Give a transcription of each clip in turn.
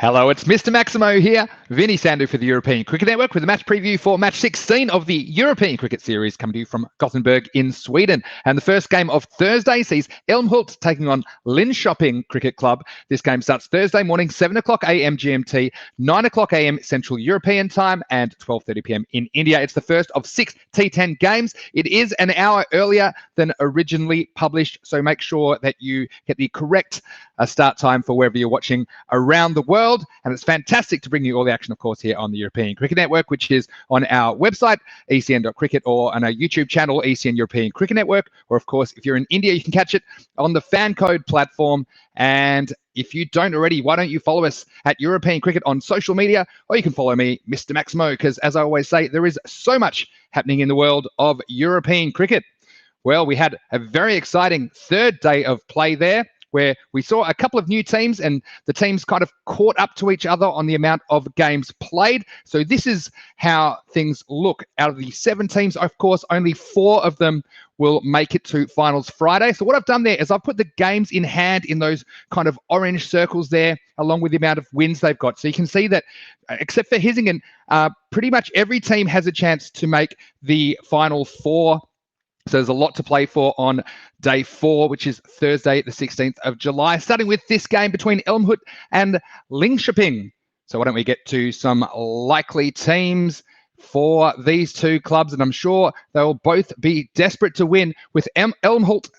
Hello, it's Mr. Maximo here, Vinny Sandu for the European Cricket Network with a match preview for match 16 of the European Cricket Series coming to you from Gothenburg in Sweden. And the first game of Thursday sees Älmhult taking on Linköping Cricket Club. This game starts Thursday morning, 7 o'clock a.m. GMT, 9 o'clock a.m. Central European Time, and 12:30 p.m. in India. It's the first of 6 T10 games. It is an hour earlier than originally published, so make sure that you get the correct start time for wherever you're watching around the world. And it's fantastic to bring you all the action, of course, here on the European Cricket Network, which is on our website, ecn.cricket, or on our YouTube channel, ECN European Cricket Network. Or, of course, if you're in India, you can catch it on the Fan Code platform. And if you don't already, why don't you follow us at European Cricket on social media, or you can follow me, Mr. Maximo, because as I always say, there is so much happening in the world of European cricket. Well, we had a very exciting third day of play there, where we saw a couple of new teams and the teams kind of caught up to each other on the amount of games played. So this is how things look. Out of the 7 teams, of course, only 4 of them will make it to finals Friday. So what I've done there is I've put the games in hand in those kind of orange circles there, along with the amount of wins they've got. So you can see that, except for Hisingen, pretty much every team has a chance to make the final 4. So there's a lot to play for on day 4, which is Thursday, the 16th of July, starting with this game between Älmhult and Linköping. So why don't we get to some likely teams for these 2 clubs? And I'm sure they'll both be desperate to win, with Älmhult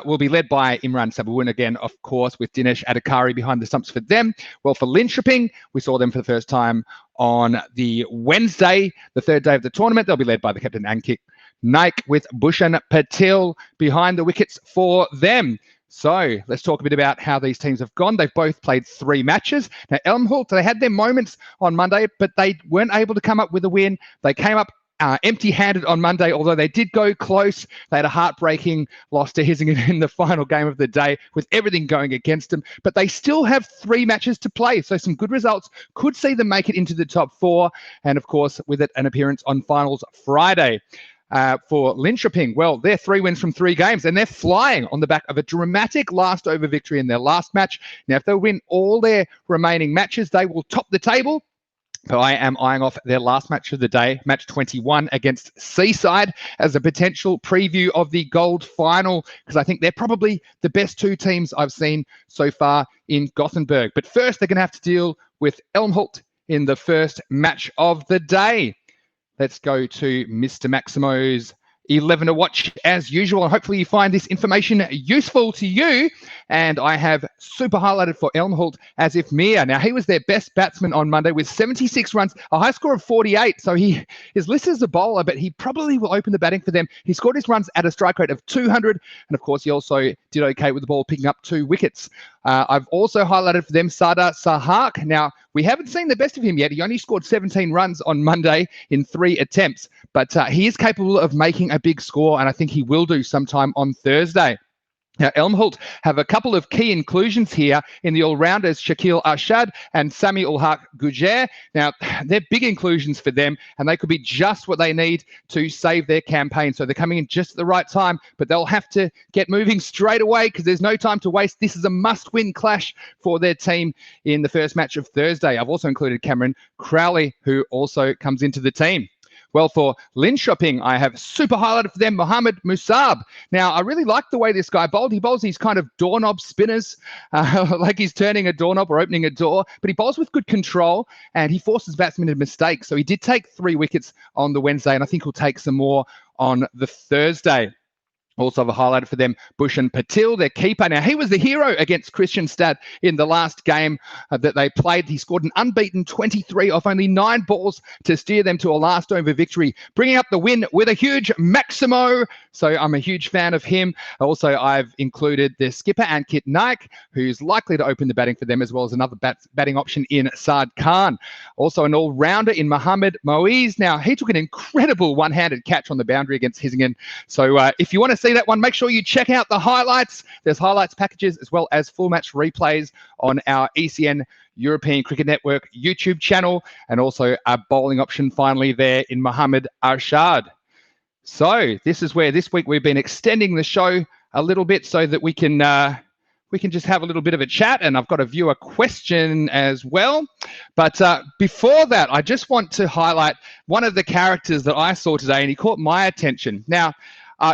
will be led by Imran Sabawun again, of course, with Dinesh Adhikari behind the stumps for them. Well, for Linköping, we saw them for the first time on the Wednesday, the 3rd day of the tournament. They'll be led by the captain Ankit Naik, with Bhushan Patil behind the wickets for them. So let's talk a bit about how these teams have gone. They've both played 3 matches. Now, Älmhult, they had their moments on Monday, but they weren't able to come up with a win. They came up empty-handed on Monday, although they did go close. They had a heartbreaking loss to Hisingen in the final game of the day, with everything going against them. But they still have 3 matches to play, so some good results could see them make it into the top 4. And, of course, with it, an appearance on finals Friday. For Linköping, well, they're 3 wins from 3 games, and they're flying on the back of a dramatic last over victory in their last match. Now, if they win all their remaining matches, they will top the table. But I am eyeing off their last match of the day, match 21 against Seaside, as a potential preview of the gold final, because I think they're probably the best 2 teams I've seen so far in Gothenburg. But first, they're going to have to deal with Älmhult in the first match of the day. Let's go to Mr. Maximo's 11 to watch as usual, and hopefully you find this information useful to you. And I have super highlighted for Älmhult Asif Mir. Now, he was their best batsman on Monday with 76 runs, a high score of 48. So he is listed as a bowler, but he probably will open the batting for them. He scored his runs at a strike rate of 200. And of course, he also did okay with the ball, picking up 2 wickets. I've also highlighted for them Sardar Sahak. Now, we haven't seen the best of him yet. He only scored 17 runs on Monday in 3 attempts, but he is capable of making a big score, and I think he will do sometime on Thursday. Now, Älmhult have a couple of key inclusions here in the all-rounders, Shakil Arshad and Sami ul Haq Gujair. Now, they're big inclusions for them, and they could be just what they need to save their campaign. So they're coming in just at the right time, but they'll have to get moving straight away because there's no time to waste. This is a must-win clash for their team in the first match of Thursday. I've also included Cameron Crowley, who also comes into the team. Well, for Linköping, I have super highlighted for them Mohammad Musab. Now, I really like the way this guy bowled. He bowls these kind of doorknob spinners, like he's turning a doorknob or opening a door, but he bowls with good control, and he forces batsmen into mistakes. So he did take 3 wickets on the Wednesday, and I think he'll take some more on the Thursday. Also, I've highlighted for them Bhushan Patil, their keeper. Now, he was the hero against Kristianstad in the last game that they played. He scored an unbeaten 23 off only 9 balls to steer them to a last over victory, bringing up the win with a huge Maximo. So I'm a huge fan of him. Also, I've included their skipper, Ankit Naik, who's likely to open the batting for them, as well as another batting option in Saad Khan. Also, an all-rounder in Mohammad Moiz. Now, he took an incredible one-handed catch on the boundary against Hisingen. So if you want to see that one, make sure you check out the highlights. There's highlights packages as well as full match replays on our ECN European Cricket Network YouTube channel, and also a bowling option finally there in Mohammad Arshad. So this is where this week we've been extending the show a little bit so that we can we can just have a little bit of a chat, and I've got a viewer question as well. But before that, I just want to highlight one of the characters that I saw today, and he caught my attention. Now,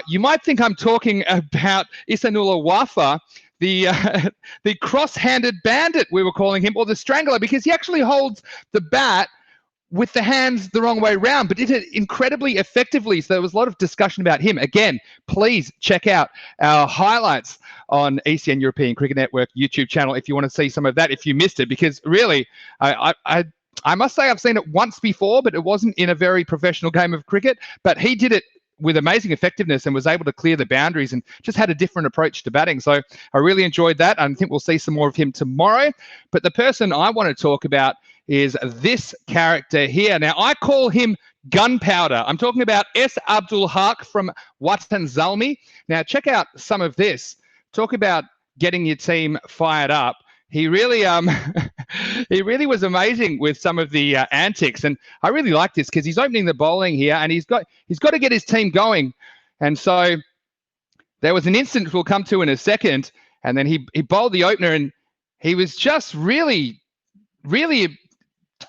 you might think I'm talking about Isanula Wafa, the cross-handed bandit, we were calling him, or the strangler, because he actually holds the bat with the hands the wrong way round, but did it incredibly effectively. So there was a lot of discussion about him. Again, please check out our highlights on ECN European Cricket Network YouTube channel if you want to see some of that, if you missed it, because really, I must say I've seen it once before, but it wasn't in a very professional game of cricket, but he did it with amazing effectiveness and was able to clear the boundaries and just had a different approach to batting. So I really enjoyed that. I think we'll see some more of him tomorrow. But the person I want to talk about is this character here. Now, I call him Gunpowder. I'm talking about S. Abdul Haq from Watan Zalmi. Now, check out some of this. Talk about getting your team fired up. He really, he really was amazing with some of the antics, and I really like this because he's opening the bowling here, and he's got to get his team going. And so there was an incident we'll come to in a second, and then he bowled the opener, and he was just really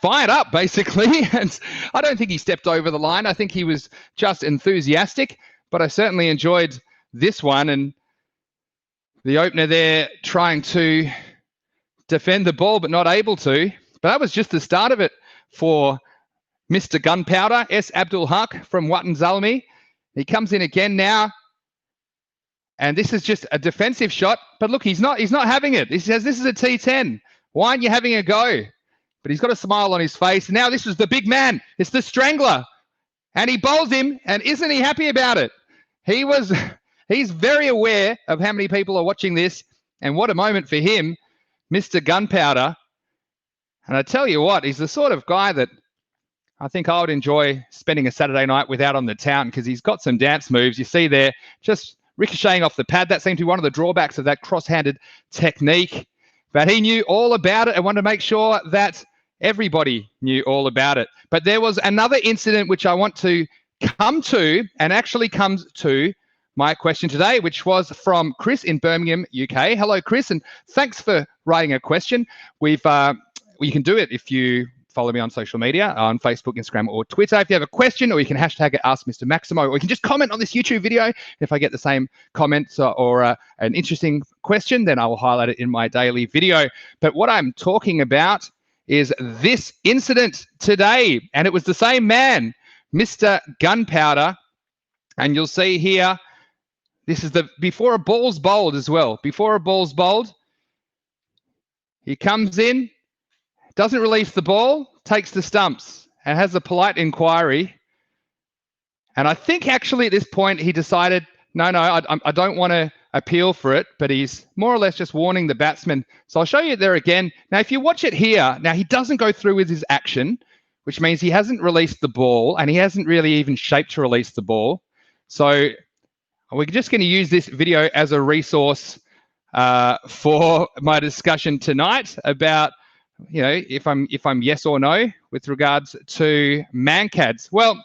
fired up, basically. And I don't think he stepped over the line. I think he was just enthusiastic, but I certainly enjoyed this one. And the opener there trying to defend the ball, but not able to. But that was just the start of it for Mr. Gunpowder, S. Abdul Haq from Watan Zalmi. He comes in again now. And this is just a defensive shot. But look, he's not having it. He says, this is a T10. Why aren't you having a go? But he's got a smile on his face. And now this is the big man. It's the strangler. And he bowls him. And isn't he happy about it? He's very aware of how many people are watching this. And what a moment for him, Mr. Gunpowder. And I tell you what, he's the sort of guy that I think I would enjoy spending a Saturday night with out on the town, because he's got some dance moves. You see there, just ricocheting off the pad. That seemed to be one of the drawbacks of that cross-handed technique. But he knew all about it and wanted to make sure that everybody knew all about it. But there was another incident which I want to come to, and actually comes to my question today, which was from Chris in Birmingham, UK. Hello, Chris, and thanks for writing a question. You can do it if you follow me on social media, on Facebook, Instagram, or Twitter. If you have a question, or you can hashtag it Ask Mr. Maximo, or you can just comment on this YouTube video. If I get the same comments or an interesting question, then I will highlight it in my daily video. But what I'm talking about is this incident today, and it was the same man, Mr. Gunpowder, and you'll see here, this is the before a ball's bowled as well. Before a ball's bowled, he comes in, doesn't release the ball, takes the stumps, and has a polite inquiry. And I think actually at this point he decided, no, I don't want to appeal for it, but he's more or less just warning the batsman. So I'll show you there again. Now, if you watch it here, now he doesn't go through with his action, which means he hasn't released the ball, and he hasn't really even shaped to release the ball. So we're just going to use this video as a resource for my discussion tonight about, you know, if I'm yes or no with regards to MANKADS. Well,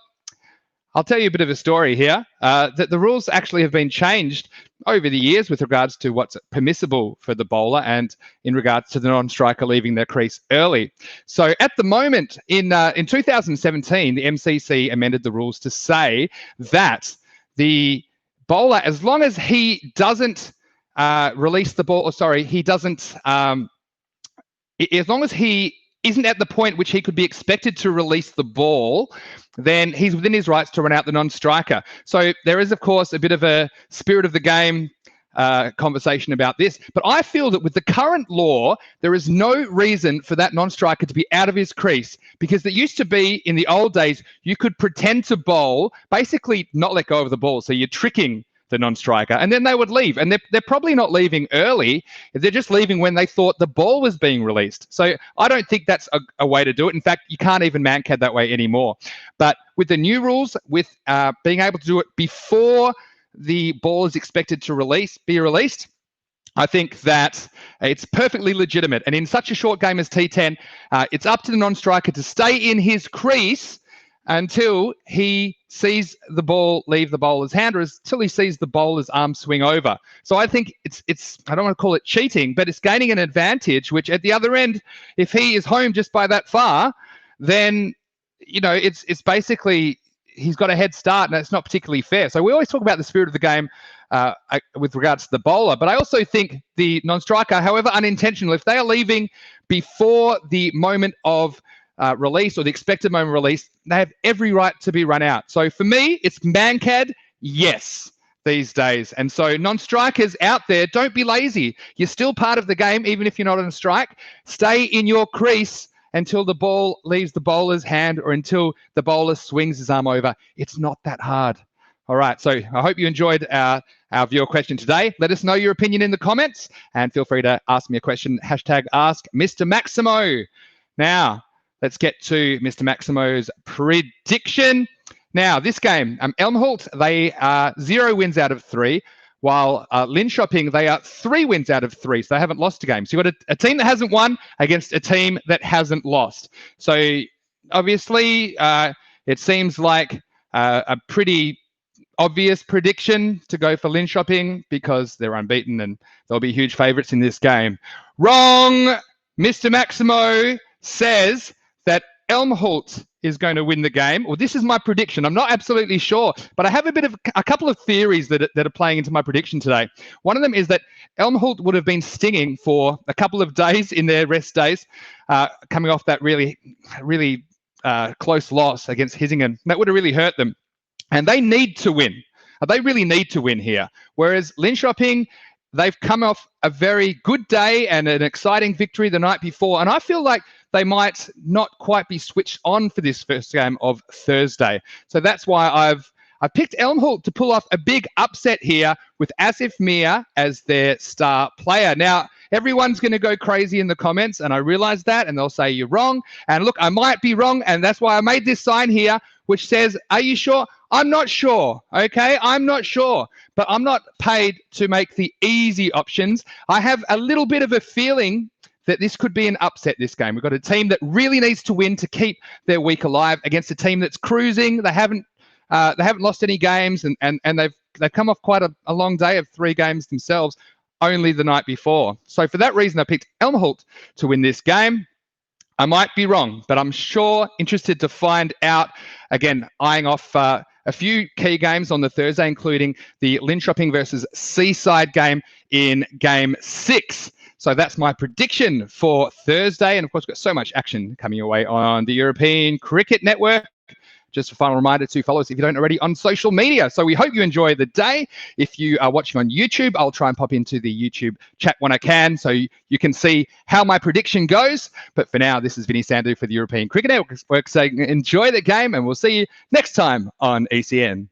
I'll tell you a bit of a story here. That the rules actually have been changed over the years with regards to what's permissible for the bowler and in regards to the non-striker leaving their crease early. So at the moment, in 2017, the MCC amended the rules to say that the bowler, as long as he doesn't release the ball, as long as he isn't at the point which he could be expected to release the ball, then he's within his rights to run out the non-striker. So there is, of course, a bit of a spirit of the game conversation about this. But I feel that with the current law, there is no reason for that non-striker to be out of his crease, because it used to be in the old days, you could pretend to bowl, basically not let go of the ball. So you're tricking the non-striker, and then they would leave. And they're probably not leaving early. They're just leaving when they thought the ball was being released. So I don't think that's a way to do it. In fact, you can't even MANKAD that way anymore. But with the new rules, with being able to do it before the ball is expected to be released, I think that it's perfectly legitimate. And in such a short game as T10, it's up to the non-striker to stay in his crease until he sees the ball leave the bowler's hand, or until he sees the bowler's arm swing over. So I think it's I don't want to call it cheating, but it's gaining an advantage, which at the other end, if he is home just by that far, then, you know, it's basically he's got a head start, and it's not particularly fair. So we always talk about the spirit of the game with regards to the bowler, but I also think the non-striker, however unintentional, if they are leaving before the moment of release or the expected moment of release, they have every right to be run out. So for me, it's MANKAD, yes, these days. And so non-strikers out there, don't be lazy. You're still part of the game, even if you're not on a strike. Stay in your crease until the ball leaves the bowler's hand or until the bowler swings his arm over. It's not that hard. All right, so I hope you enjoyed our viewer question today. Let us know your opinion in the comments, and feel free to ask me a question, hashtag Ask Mr. Maximo. Now, let's get to Mr. Maximo's prediction. Now, this game, Elmhult, they are 0 wins out of 3, while Linköping, they are 3 wins out of 3, so they haven't lost a game. So you've got a team that hasn't won against a team that hasn't lost. So obviously, it seems like a pretty obvious prediction to go for Linköping because they're unbeaten and they'll be huge favourites in this game. Wrong! Mr. Maximo says that Elmhult is going to win the game. Well, this is my prediction. I'm not absolutely sure, but I have a couple of theories that are playing into my prediction today. One of them is that Elmhult would have been stinging for a couple of days in their rest days, coming off that really close loss against Hisingen. That would have really hurt them. And they need to win. They really need to win here. Whereas Linköping, they've come off a very good day and an exciting victory the night before. And I feel like they might not quite be switched on for this first game of Thursday. So that's why I've picked Elmhult to pull off a big upset here with Asif Mir as their star player. Now, everyone's going to go crazy in the comments, and I realize that, and they'll say you're wrong. And look, I might be wrong, and that's why I made this sign here, which says, are you sure? I'm not sure, okay? I'm not sure, but I'm not paid to make the easy options. I have a little bit of a feeling that this could be an upset this game. We've got a team that really needs to win to keep their week alive against a team that's cruising. They haven't lost any games, and they've come off quite a long day of 3 games themselves only the night before. So for that reason, I picked Elmhult to win this game. I might be wrong, but I'm sure interested to find out. Again, eyeing off a few key games on the Thursday, including the Linköping versus Seaside game in Game 6. So that's my prediction for Thursday. And of course, we've got so much action coming your way on the European Cricket Network. Just a final reminder to follow us if you don't already on social media. So we hope you enjoy the day. If you are watching on YouTube, I'll try and pop into the YouTube chat when I can so you can see how my prediction goes. But for now, this is Vinny Sandhu for the European Cricket Network saying enjoy the game, and we'll see you next time on ECN.